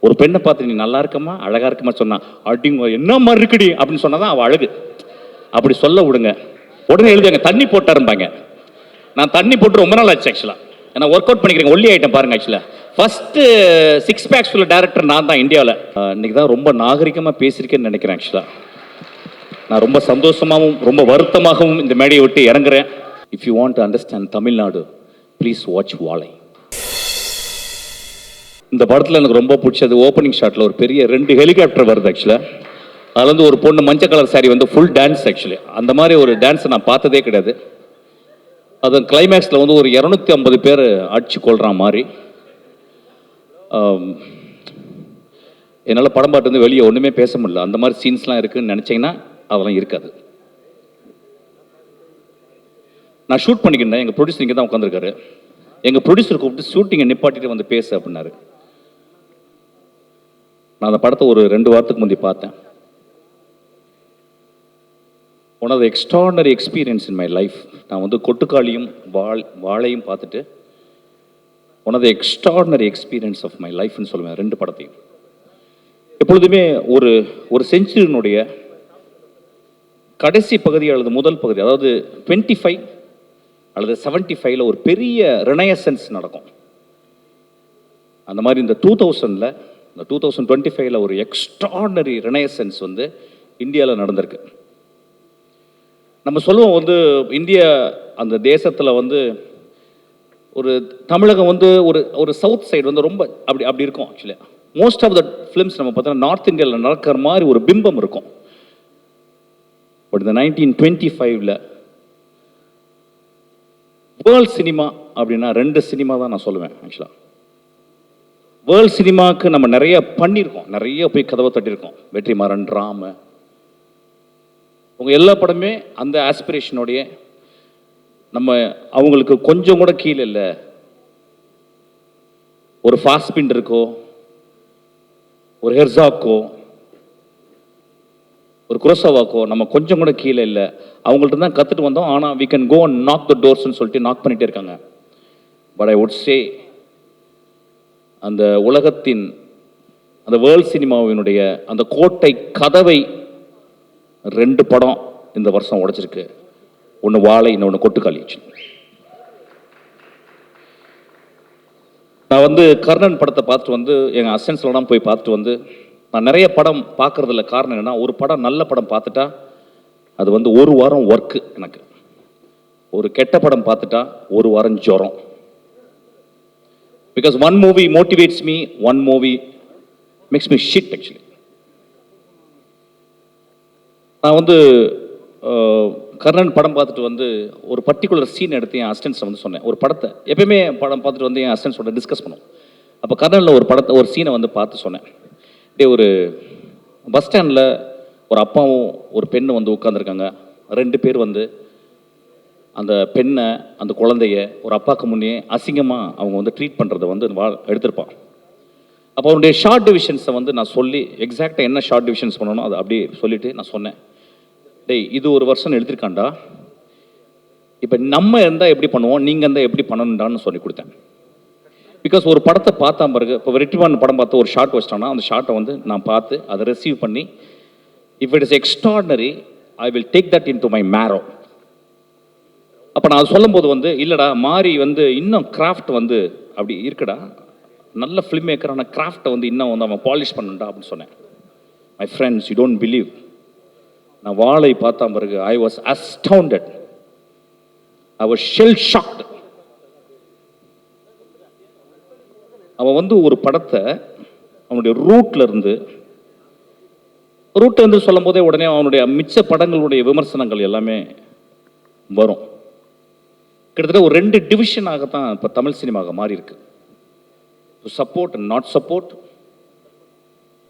ஒரு பெண்ணை பார்த்து நீ நல்லா இருக்கமா அழகா இருக்கமா சொன்னா அப்படிங்க என்ன மாதிரி இருக்குடி அப்படின்னு சொன்னாதான் அவள் அழகு. அப்படி சொல்ல விடுங்க. உடனே எழுதுங்க தண்ணி போட்டாரும்பாங்க. நான் தண்ணி போட்டு ரொம்ப நாள் ஆச்சு ஆக்சுவலாக. நான் ஒர்க் அவுட் பண்ணிக்கிறேன், ஒல்லி ஐட்டம் பாருங்க. ஆக்சுவலாக ஃபர்ஸ்ட் 6 பேக்ஸ் உள்ள டேரக்டர் நான் தான் இந்தியாவில். இன்னைக்கு தான் ரொம்ப நாகரிகமாக பேசியிருக்கேன்னு நினைக்கிறேன். ஆக்சுவலாக நான் ரொம்ப சந்தோஷமாகவும் ரொம்ப வருத்தமாகவும் இந்த மேடையை விட்டு இறங்குறேன். If you want to understand Tamil Nadu, please watch Vaazhai. இந்த படத்தில் எனக்கு ரொம்ப பிடிச்சது ஓப்பனிங் ஷாட்டில் ஒரு பெரிய 2 ஹெலிகாப்டர் வருது. ஆக்சுவலாக அதில் வந்து ஒரு பொண்ணு மஞ்சள் கலர் சாரி வந்து ஃபுல் டான்ஸ். ஆக்சுவலி அந்த மாதிரி ஒரு டான்ஸை நான் பார்த்ததே கிடையாது. அது கிளைமேக்ஸில் வந்து ஒரு 250 பேர் அடிச்சு கொள்கிற மாதிரி. என்னால் படம் பாட்டு வந்து வெளியே ஒன்றுமே பேச முடியல. அந்த மாதிரி சீன்ஸ்லாம் இருக்குதுன்னு நினச்சிங்கன்னா அதெல்லாம் இருக்காது. நான் ஷூட் பண்ணிக்கிட்டேன். எங்கள் ப்ரொடியூசர் இங்கே தான் உட்காந்துருக்காரு. எங்கள் ப்ரொடியூசர் கூப்பிட்டு ஷூட்டிங்கை நிப்பாட்டிட்டு வந்து பேசு அப்படின்னாரு. நான் அந்த படத்தை ஒரு 2 வாரத்துக்கு முந்தி பார்த்தேன். One of the extraordinary experience in my life. நான் வந்து கொட்டுக்காளியும் வாழையும் பார்த்துட்டு one of the extraordinary experience of my லைஃப்னு சொல்லுவேன் 2 படத்தையும். எப்பொழுதுமே ஒரு செஞ்சுரியினுடைய கடைசி பகுதி அல்லது முதல் பகுதி, அதாவது 25 அல்லது 75ல் ஒரு பெரிய ரினைசன்ஸ் நடக்கும். அந்த மாதிரி இந்த 2000ல் இந்த 2025ல் ஒரு எக்ஸ்ட்ராடனரி ரினைசன்ஸ் வந்து இந்தியாவில் நடந்திருக்கு. நம்ம சொல்லுவோம் வந்து இந்தியா அந்த தேசத்தில் வந்து ஒரு தமிழகம் வந்து ஒரு சவுத் சைடு வந்து ரொம்ப அப்படி இருக்கும். Actually most of the films நம்ம பார்த்தோன்னா நார்த் இந்தியாவில் நடக்கிற மாதிரி ஒரு பிம்பம் இருக்கும். பட் இந்த 1925ல் வேர்ல்ட் சினிமா அப்படின்னா 2 சினிமா தான் நான் சொல்லுவேன். ஆக்சுவலாக வேர்ல்ட் சினிமாவுக்கு நம்ம நிறைய பண்ணியிருக்கோம், நிறைய போய் கதவை தட்டியிருக்கோம். வெற்றிமாறன், ராம, உங்கள் எல்லா படமே அந்த ஆஸ்பிரேஷனோடைய நம்ம அவங்களுக்கு கொஞ்சம் கூட கீழே இல்லை. ஒரு ஃபாஸ்பின் இருக்கோ, ஒரு ஹெர்சாக்கோ, ஒரு குரோசாவாக்கோ நம்ம கொஞ்சம் கூட கீழே இல்லை. அவங்கள்ட்ட தான் கற்றுட்டு வந்தோம். ஆனால் we can go and knock the டோர்ஸ்ன்னு சொல்லிட்டு நாக் பண்ணிகிட்டே இருக்காங்க. பட் ஐ வுட் சே அந்த உலகத்தின் அந்த வேர்ல்ட் சினிமாவினுடைய அந்த கோட்டை கதவை 2 படம் இந்த வருஷம் உடைச்சிருக்கு. ஒன்று வாழை, இன்னொன்று கொட்டுக்காளி. நான் வந்து கர்ணன் படத்தை பார்த்துட்டு வந்து எங்கள் அசிஸ்டன்ஸ்லாம் போய் பார்த்துட்டு வந்து நான் நிறைய படம் பார்க்குறதில்ல. காரணம் என்னென்னா, ஒரு படம் நல்ல படம் பார்த்துட்டா அது வந்து 1 வாரம் ஒர்க்கு எனக்கு. ஒரு கெட்ட படம் பார்த்துட்டா 1 வாரம் ஜுரம். Because 1 movie motivates me, 1 movie makes me shit. Actually நான் வந்து கர்ணன் படம் பார்த்துட்டு வந்து ஒரு பர்டிகுலர் சீன் எடுத்து என் அசிஸ்டன்ஸை வந்து சொன்னேன். ஒரு படத்தை எப்பயுமே படம் பார்த்துட்டு வந்து என் அசிஸ்டன்ஸோட டிஸ்கஸ் பண்ணுவோம். அப்போ கர்ணனில் ஒரு சீனை வந்து பார்த்து சொன்னேன். ஒரு பஸ் ஸ்டாண்டில் ஒரு அப்பாவும் ஒரு பெண்ணும் வந்து உட்காந்துருக்காங்க. 2 பேர் வந்து அந்த பெண்ணை அந்த குழந்தைய ஒரு அப்பாவுக்கு முன்னே அசிங்கமாக அவங்க வந்து ட்ரீட் பண்ணுறதை வந்து எடுத்திருப்பான். அப்போ அவனுடைய ஷார்ட் டிவிஷன்ஸை வந்து நான் சொல்லி எக்ஸாக்டாக என்ன ஷார்ட் டிவிஷன்ஸ் பண்ணணும் அதை அப்படியே சொல்லிவிட்டு நான் சொன்னேன், டேய் இது ஒரு வருஷம் எடுத்திருக்காண்டா, இப்போ நம்ம இருந்தால் எப்படி பண்ணுவோம், நீங்கள் இருந்தால் எப்படி பண்ணணுண்டான்னு சொல்லி கொடுத்தேன். பிகாஸ் ஒரு படத்தை பார்த்தா பிறகு இப்போ வெற்றிமாறன் படம் பார்த்து ஒரு ஷார்ட் வச்சிட்டான்னா அந்த ஷார்ட்டை வந்து நான் பார்த்து அதை ரிசீவ் பண்ணி if it is extraordinary I will take that into my marrow. அப்போ நான் சொல்லும்போது வந்து இல்லைடா மாறி வந்து இன்னும் கிராஃப்ட் வந்து அப்படி இருக்குடா, நல்ல ஃபிலிம் மேக்கரான கிராஃப்டை வந்து இன்னும் வந்து அவன் பாலிஷ் பண்ணுண்டா அப்படின்னு சொன்னேன். My friends, you don't believe, நான் வாழை பார்த்தா பிறகு I was astounded, I was shell shocked. அவன் வந்து ஒரு படத்தை அவனுடைய ரூட்ல இருந்து சொல்லும் போதே உடனே அவனுடைய மிச்ச படங்களுடைய விமர்சனங்கள் எல்லாமே வரும். கிட்டத்தட்ட ஒரு 2 டிவிஷனாகத்தான் இப்போ தமிழ் சினிமாவாக மாறி இருக்கு. சப்போர்ட் அண்ட் நாட் சப்போர்ட்,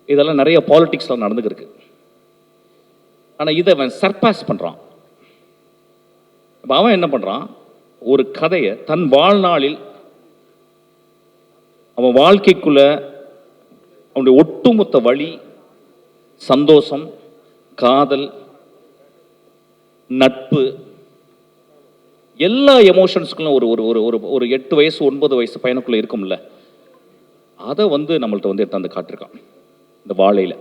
இதெல்லாம் நிறைய பாலிடிக்ஸ்லாம் நடந்துருக்கு. ஆனால் இதை அவன் சர்பாஸ் பண்ணுறான். இப்போ அவன் என்ன பண்ணுறான், ஒரு கதையை தன் வாழ்நாளில் அவன் வாழ்க்கைக்குள்ள அவனுடைய ஒட்டுமொத்த வழி, சந்தோஷம், காதல், நட்பு, எல்லா எமோஷன்ஸ்களும் ஒரு 8 வயசு 9 வயசு பையனுக்குள்ள இருக்கும்ல, அதை வந்து நம்மள்ட்ட வந்து எடுத்தாந்து காட்டிருக்கான் இந்த வாழையில்.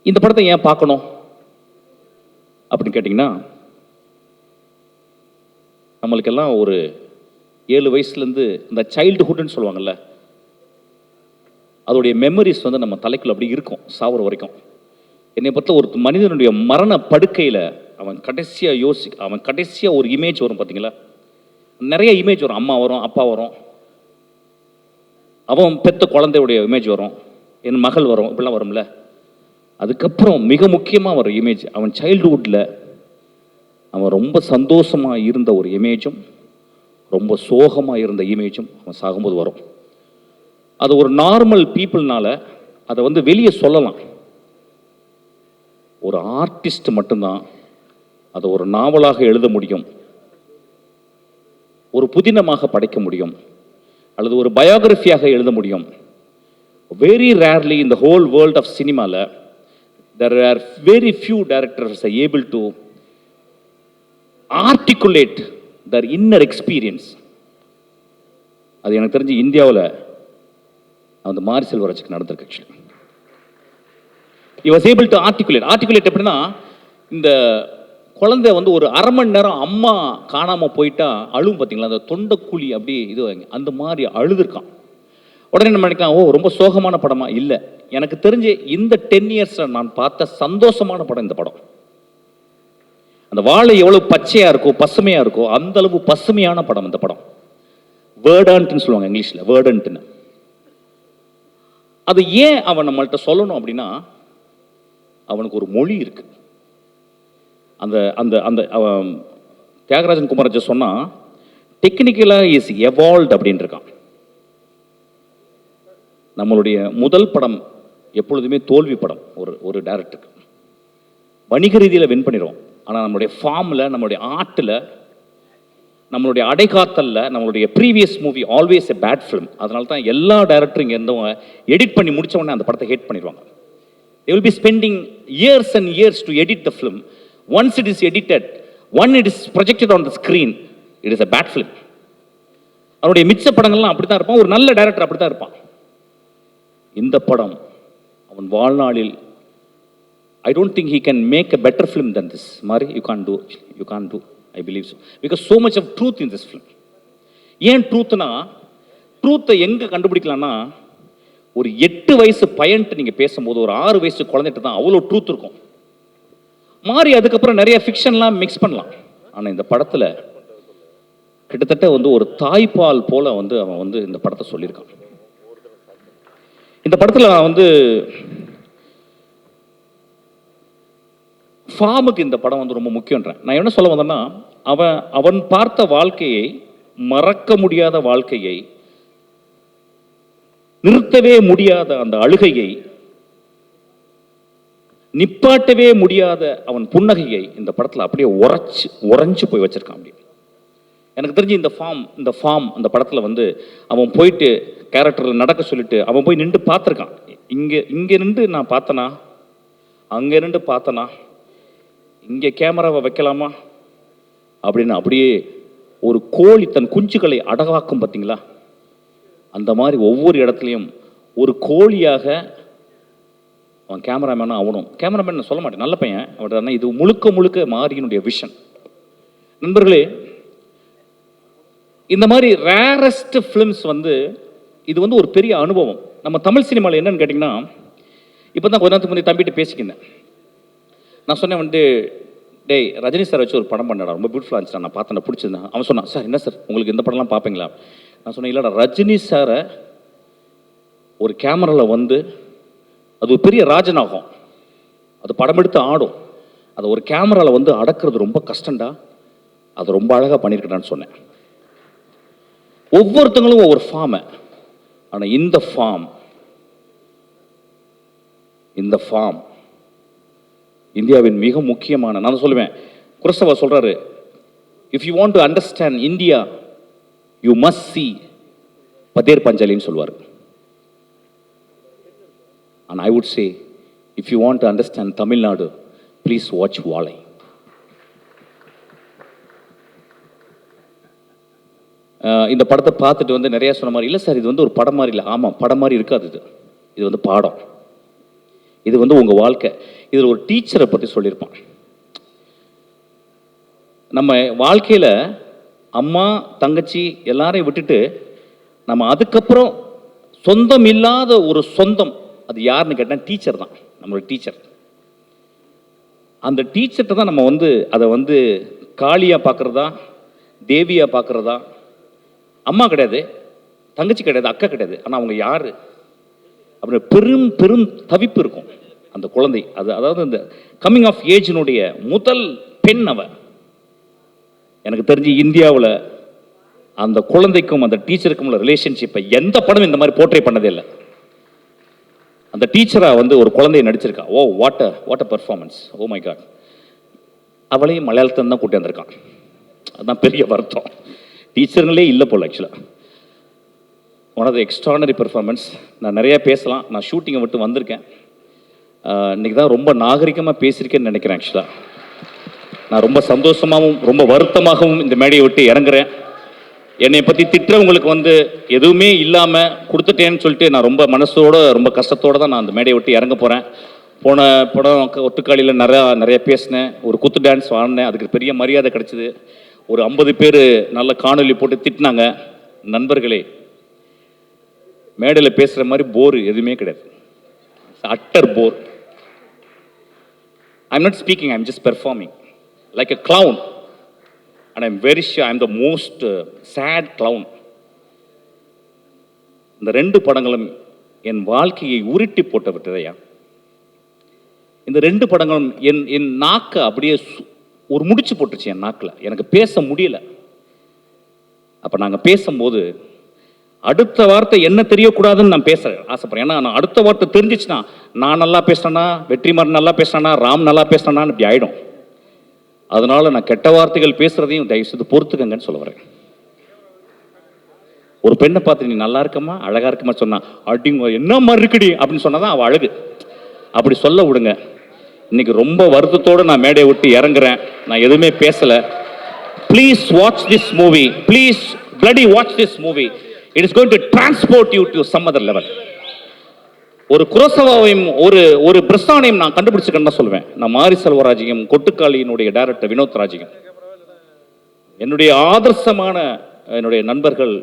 இந்த படத்தை ஏன் பார்க்கணும் அப்படின்னு கேட்டிங்கன்னா, நம்மளுக்கெல்லாம் ஒரு 7 வயசுலேருந்து இந்த சைல்டுஹுட்னு சொல்லுவாங்கல்ல, அதோடைய மெமரிஸ் வந்து நம்ம தலைக்குள்ள அப்படி இருக்கும் சாவர வரைக்கும். என்னை பொறுத்த ஒரு மனிதனுடைய மரண படுக்கையில் அவன் கடைசியாக ஒரு இமேஜ் வரும் பார்த்தீங்களா, நிறைய இமேஜ் வரும். அம்மா வரும், அப்பா வரும், அவன் பெத்த குழந்தையுடைய இமேஜ் வரும், என் மகள் வரும், இப்படிலாம் வரும்ல. அதுக்கப்புறம் மிக முக்கியமாக வர இமேஜ் அவன் சைல்டுஹுட்டில் அவன் ரொம்ப சந்தோஷமாக இருந்த ஒரு இமேஜும் ரொம்ப சோகமாக இருந்த இமேஜும் அவன் சாகும்போது வரும். அது ஒரு நார்மல் பீப்புள்னால அதை வந்து வெளியே சொல்லலாம். ஒரு ஆர்டிஸ்ட் மட்டும்தான் அதை ஒரு நாவலாக எழுத முடியும், ஒரு புதினமாக படைக்க முடியும், அல்லது ஒரு பயோகிராஃபியாக எழுத முடியும். Very rarely in the whole world of cinema there are very few directors are able to articulate their inner experience. அது எனக்கு தெரிஞ்சு இந்தியாவில் அந்த மாரி செல்வராஜுக்கு நடந்திருக்கு. Actually he was able to articulate எப்படின்னா, இந்த குழந்தை வந்து ஒரு அரை மணி நேரம் அம்மா காணாமல் போயிட்டா அழுவும் பார்த்தீங்களா, அந்த தொண்டைக்குழி அப்படி இது அந்த மாதிரி அழுதுருக்கான். உடனே நம்ம நினைக்கலாம், ஓ ரொம்ப சோகமான படமா? இல்லை, எனக்கு தெரிஞ்சு இந்த 10 இயர்ஸில் நான் பார்த்த சந்தோஷமான படம் இந்த படம். அந்த வாழை எவ்வளோ பச்சையாக இருக்கோ பசுமையாக இருக்கோ அந்த அளவு பசுமையான படம் இந்த படம். வேர்டன்ட்னு சொல்லுவாங்க இங்கிலீஷில், வேர்டன்ட்னு. அது ஏன் அவன் நம்மள்கிட்ட சொல்லணும் அப்படின்னா, அவனுக்கு ஒரு மொழி இருக்கு. அந்த அந்த அந்த தியாகராஜன் குமாரஜன் சொன்னா டெக்னிக்கலாக இஸ் எவால்வ்ட் அப்படின்னு இருக்கான். நம்மளுடைய முதல் படம் எப்பொழுதுமே தோல்வி படம். ஒரு டைரக்டருக்கு வணிக ரீதியில் வின் பண்ணிடுவோம், ஆனால் நம்மளுடைய ஃபார்மில், நம்மளுடைய ஆர்ட்டில், நம்மளுடைய அடைகாத்தலில் நம்மளுடைய previous movie always a bad film. அதனால தான் எல்லா டைரக்டரும் இங்கே இருந்தவங்க எடிட் பண்ணி முடித்த உடனே அந்த படத்தை ஹேட் பண்ணிடுவாங்க. they will be spending years and years to edit the film. Once it is edited, when it is projected on the screen, it is a bad film. அவருடைய மிச்ச படங்கள்லாம் அப்படி தான் இருப்பான், ஒரு நல்ல டைரக்டர் அப்படி தான் இருப்பான். இந்த படம் அவன் வாழ்நாளில் I don't think he can make a better film than this. Mari, you can't do, I believe so. Because so much of truth in this film. ஏன் ட்ரூத்னா, ட்ரூத்தை எங்கே கண்டுபிடிக்கலாம்னா, ஒரு 8 வயசு பையன்ட்டு நீங்கள் பேசும்போது ஒரு 6 வயசு குழந்தைட்டு தான் அவ்வளோ ட்ரூத் இருக்கும். மாறி அதுக்கப்புறம் நிறைய ஃபிக்ஷன்லாம் மிக்ஸ் பண்ணலாம். ஆனால் இந்த படத்தில் கிட்டத்தட்ட வந்து ஒரு தாய்ப்பால் போல வந்து அவன் வந்து இந்த படத்தை சொல்லியிருக்கான். இந்த படத்தில் நான் வந்து ஃபார்முக்கு இந்த படம் வந்து ரொம்ப முக்கியன்றேன். நான் என்ன சொல்ல வந்தேன்னா, அவன் பார்த்த வாழ்க்கையை, மறக்க முடியாத வாழ்க்கையை, நிறுத்தவே முடியாத அந்த அழுகையை, நிப்பாட்டவே முடியாத அவன் புன்னகையை இந்த படத்தில் அப்படியே உறைஞ்சு போய் வச்சிருக்கான். அப்படி எனக்கு தெரிஞ்சு இந்த ஃபார்ம் அந்த படத்தில் வந்து அவன் போயிட்டு கேரக்டரில் நடக்க சொல்லிட்டு அவன் போய் நின்று பார்த்துருக்கான். இங்கே நின்று நான் பார்த்தனா, அங்கே நின்று பார்த்தனா, இங்கே கேமராவை வைக்கலாமா அப்படின்னு அப்படியே ஒரு கோழி தன் குஞ்சுகளை அடகாக்கும் பார்த்தீங்களா, அந்த மாதிரி ஒவ்வொரு இடத்துலையும் ஒரு கோழியாக அவன் கேமராமேனாக ஆகணும். கேமராமேன் சொல்ல மாட்டேன், நல்ல பையன் அவன். இது முழுக்க மாரியினுடைய விஷன். நண்பர்களே, இந்த மாதிரி ரேரஸ்ட் ஃபிலிம்ஸ் வந்து இது வந்து ஒரு பெரிய அனுபவம். நம்ம தமிழ் சினிமாவில் என்னன்னு கேட்டிங்கன்னா, இப்போ தான் கொஞ்ச நேரத்துக்கு முன்னாடி தம்பிட்டு பேசிக்கினேன். நான் சொன்னேன் வந்து, டேய் ரஜினி சார் வச்சு ஒரு படம் பண்ணடா, ரொம்ப பியூட்டிஃபுல்லாக இருந்துச்சு, நான் பார்த்தேன், பிடிச்சிருந்தேன். அவன் சொன்னான், சார் என்ன சார் உங்களுக்கு இந்த படம்லாம் பார்ப்பீங்களா? நான் சொன்னேன், இல்லைடா, ரஜினி சாரை ஒரு கேமராவில் வந்து அது ஒரு பெரிய ராஜநாகம், அது படம் எடுத்து ஆடும், அதை ஒரு கேமராவில் வந்து அடக்கிறது ரொம்ப கஷ்டம்டா, அது ரொம்ப அழகாக பண்ணியிருக்கடான்னு சொன்னேன். ஒவ்வொருத்தங்களும் ஒவ்வொரு ஃபார்மை, ஆனால் இந்த ஃபார்ம் இந்தியாவின் மிக முக்கியமான, நான் சொல்லுவேன், குரசவா சொல்றாரு, if you want to understand India you must see Pather பஞ்சாலின்னு சொல்லுவார். and I would say if you want to understand Tamil Nadu, please watch Valai. இந்த படத்தை பார்த்துட்டு வந்து நிறையா சொன்ன மாதிரி, இல்லை சார் இது வந்து ஒரு படம் மாதிரி இல்லை. ஆமாம், படம் மாதிரி இருக்காது. இது வந்து பாடம். இது வந்து உங்கள் வாழ்க்கை. இதில் ஒரு டீச்சரை பற்றி சொல்லியிருப்பான். நம்ம வாழ்க்கையில் அம்மா தங்கச்சி எல்லாரையும் விட்டுட்டு நம்ம அதுக்கப்புறம் சொந்தம் இல்லாத ஒரு சொந்தம், அது யாருன்னு கேட்டால் டீச்சர் தான். நம்மளோட டீச்சர். அந்த டீச்சர்கிட்ட தான் நம்ம வந்து அதை வந்து காளியாக பார்க்குறதா, தேவியாக பார்க்குறதா. அம்மா கிடையாது, தங்கச்சி கிடையாது, அக்கா கிடையாது, ஆனால் அவங்க யார் அப்படி பெரும் பெரும் தவிப்பு இருக்கும் அந்த குழந்தை. அதாவது இந்த கம்மிங் ஆஃப் ஏஜினுடைய முதல் பெண் அவ. எனக்கு தெரிஞ்சு இந்தியாவில் அந்த குழந்தைக்கும் அந்த டீச்சருக்கும் உள்ள ரிலேஷன்ஷிப்பை எந்த படம் இந்த மாதிரி போர்ட்ரே பண்ணதே இல்லை. அந்த டீச்சரா வந்து ஒரு குழந்தையை நடிச்சிருக்கா. Oh what a performance, oh my God. அவளையும் மலையாளத்தில் தான் கூட்டி வந்திருக்கான். அதுதான் பெரிய வருத்தம். டீச்சருங்களே இல்லை போல் ஆக்சுவலாக. One of the extraordinary performance. நான் நிறையா பேசலாம், நான் ஷூட்டிங்கை விட்டு வந்திருக்கேன். இன்றைக்கி தான் ரொம்ப நாகரிகமாக பேசியிருக்கேன்னு நினைக்கிறேன். ஆக்சுவலாக நான் ரொம்ப சந்தோஷமாகவும் ரொம்ப வருத்தமாகவும் இந்த மேடையை விட்டு இறங்குறேன். என்னை பற்றி திட்டுறவங்களுக்கு வந்து எதுவுமே இல்லாமல் கொடுத்துட்டேன்னு சொல்லிட்டு நான் ரொம்ப மனசோட ரொம்ப கஷ்டத்தோடு தான் நான் அந்த மேடையை விட்டு இறங்க போகிறேன். போன படம் ஒட்டுக்காளியில் நிறைய பேசினேன், ஒரு குத்து டான்ஸ் ஆடினேன், அதுக்கு பெரிய மரியாதை கிடச்சிது. ஒரு 50 பேர் நல்ல காணொலி போட்டு திட்டினாங்க. நண்பர்களே, மேடையில் பேசுகிற மாதிரி போர் எதுவுமே கிடையாது. Utter bore. I am not speaking, I am just performing like a clown. And I'm very sure I'm the most sad clown. இந்த 2 படங்களும் என் வாழ்க்கையை உருட்டி போட்ட விட்டதையா. இந்த 2 படங்களும் என் நாக்கை அப்படியே ஒரு முடிச்சு போட்டுருச்சு என் நாக்கில். எனக்கு பேச முடியல. அப்போ நாங்கள் பேசும்போது அடுத்த வார்த்தை என்ன தெரியக்கூடாதுன்னு நான் பேச ஆசைப்படுறேன். ஏன்னா நான் அடுத்த வார்த்தை தெரிஞ்சிச்சுன்னா நான் நல்லா பேசினேன்னா, வெற்றிமாறன் நல்லா பேசினா, ராம் நல்லா பேசினான்னு இப்படி ஆகிடும். அதனால நான் கெட்ட வார்த்தைகள் பேசுறதையும் தயவு செய்து பொறுத்துக்கங்கன்னு சொல்ல வரேன். ஒரு பெண்ணை பார்த்து நீ நல்லா இருக்கமா, அழகா இருக்கமா சொன்னா, அடிங்க என்ன மாதிரி இருக்குடி அப்படின்னு சொன்னாதான் அவள் அழகு. அப்படி சொல்ல விடுங்க. இன்னைக்கு ரொம்ப வருத்தத்தோடு நான் மேடையை விட்டு இறங்குறேன். நான் எதுவுமே பேசலை. Please watch this movie. Please bloody watch this movie. It is going to transport you to some other level. ஒரு குரோசவாவையும் ஒரு பிரஸ்தானையும் நான் கண்டுபிடிச்சிக்கன்னு தான் சொல்லுவேன். நான் மாரி செல்வராஜையும் கொட்டுக்காளியினுடைய டைரக்டர் வினோத் ராஜையும் என்னுடைய ஆதர்சமான என்னுடைய நண்பர்கள்.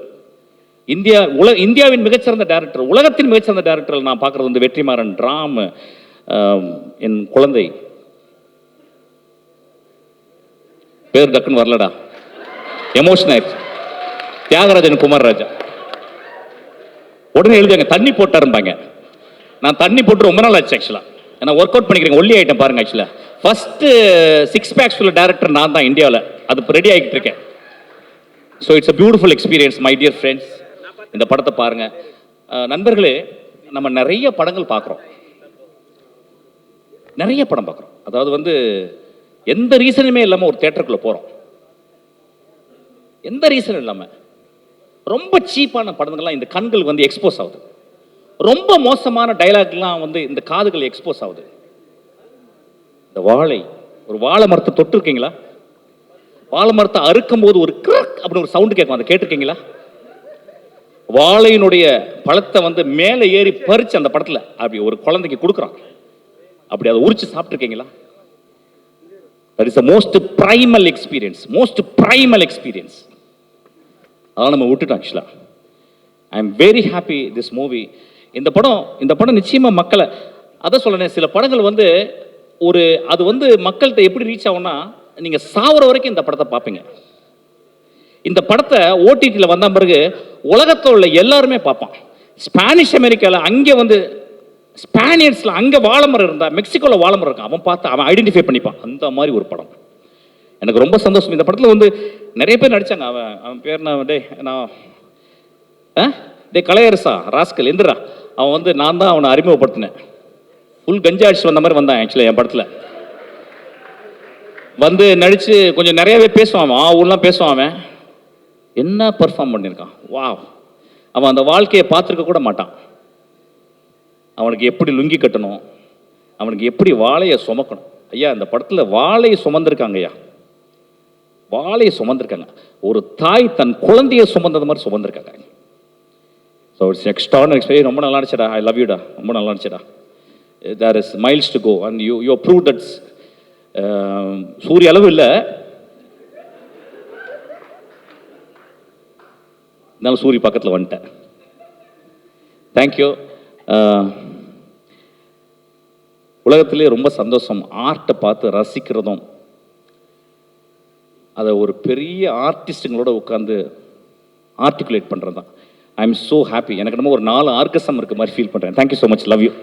இந்தியாவின் மிகச்சிறந்த டைரக்டர், உலகத்தின் மிகச்சிறந்த டைரக்டர் நான் பார்க்குறது வந்து வெற்றிமாறன், ராம், என் குழந்தை பேர் டக்குன்னு வரலடா, எமோஷன் ஆயிடுச்சு, தியாகராஜன் குமார்ராஜா. உடனே எழுதுவாங்க தண்ணி போட்டாருப்பாங்க. நான் தண்ணி போட்டு ரொம்ப நாள் ஆச்சு ஆக்சுவலாக. ஏன்னா ஒர்க் அவுட் பண்ணிக்கிறேன், ஒல்லி ஐட்டம் பாருங்க. ஆக்சுவலாக ஃபர்ஸ்ட் 6 packs உள்ள டேரக்டர் நான் தான் இந்தியாவில். அது இப்போ ரெடி ஆகிட்டு இருக்கேன். So it's a beautiful experience my dear friends. இந்த படத்தை பாருங்க. நண்பர்களே, நம்ம நிறைய படங்கள் பார்க்குறோம், நிறைய படம் பார்க்குறோம். அதாவது வந்து எந்த ரீசனுமே இல்லாமல் ஒரு தேட்டருக்குள்ளே போகிறோம், எந்த ரீசனும் இல்லாமல். ரொம்ப சீப்பான படங்கள்லாம் இந்த கண்கள் வந்து எக்ஸ்போஸ் ஆகுது. ரொம்ப மோசமான டைலாக்லாம் வந்து இந்த காதுகள் எக்ஸ்போஸ் ஆகுது. இந்த ஒரு வாழை மரத்தை தொட்டு இருக்கீங்களா? வாழை மரத்தை அறுக்கும் போது ஒரு கிரக் அப்படின்னு ஒரு சவுண்டு கேட்கும், அதை கேட்டிருக்கீங்களா? வாழையினுடைய பழத்தை வந்து மேலே ஏறி பறிச்சு அந்த படத்தில் அப்படி ஒரு குழந்தைக்கு கொடுக்குறான், அப்படி அதை உரிச்சு சாப்பிட்டுருக்கீங்களா? That is the most primal experience. அதெல்லாம் நம்ம விட்டுட்டோம். ஆக்சுவலாக I am very happy this movie. இந்த படம் நிச்சயமாக மக்களை, அதை சொல்லணேன். சில படங்கள் வந்து அது வந்து மக்கள்கிட்ட எப்படி ரீச் ஆகும்னா, நீங்கள் சாவர வரைக்கும் இந்த படத்தை பார்ப்பீங்க. இந்த படத்தை ஓடிடியில் வந்த பிறகு உலகத்தில் உள்ள எல்லாருமே பார்ப்பான். ஸ்பானிஷ் அமெரிக்காவில் அங்கே வந்து ஸ்பானியர்ஸில் அங்கே வாழைமரம் இருந்தா, மெக்சிகோவில் வாழைமரம் இருக்கான், அவன் பார்த்து அவன் ஐடென்டிஃபை பண்ணிப்பான். அந்த மாதிரி ஒரு படம். எனக்கு ரொம்ப சந்தோஷம். இந்த படத்தில் வந்து நிறைய பேர் நடித்தாங்க. அவன் பேர் கலையரசா ராஸ்கல் எந்திரா. அவன் வந்து நான் தான் அவனை அறிமுகப்படுத்தினேன். ஃபுல் கஞ்சா அடிச்சு வந்த மாதிரி வந்தான் ஆக்சுவலாக என் படத்தில். வந்து நடித்து கொஞ்சம் நிறையவே பேசுவான். ஊர்லாம் பேசுவான். அவன் என்ன பர்ஃபார்ம் பண்ணியிருக்கான், வா. அவன் அந்த வாழ்க்கையை பார்த்துருக்க கூட மாட்டான். அவனுக்கு எப்படி லுங்கி கட்டணும், அவனுக்கு எப்படி வாழையை சுமக்கணும். ஐயா, இந்த படத்தில் வாழையை சுமந்திருக்காங்க ஐயா. பாலையை சுமந்திருக்காங்க. ஒரு தாய் தன் குழந்தையை சுமந்தது மாதிரி சுமந்திருக்காங்க. So it's extraordinary experience. ரொம்ப நல்லா இருந்துச்சுடா. ஐ லவ் யூடா. ரொம்ப நல்லா இருந்துச்சுடா. There is miles to go and you prove that's. சூரிய அளவு இல்லை, இருந்தாலும் சூரிய பக்கத்தில் வந்துட்டேன். தேங்க்யூ. உலகத்திலே ரொம்ப சந்தோஷம் ஆர்ட்டை பார்த்து ரசிக்கிறதும், அதை ஒரு பெரிய ஆர்டிஸ்ட்டுங்களோட உட்காந்து ஆர்டிகுலேட் பண்ணுறது தான். I am so happy. எனக்கு என்னமோ ஒரு 4 ஆர்கஸ்டம் இருக்க மாதிரி ஃபீல் பண்ணுறேன். Thank you so much. Love you.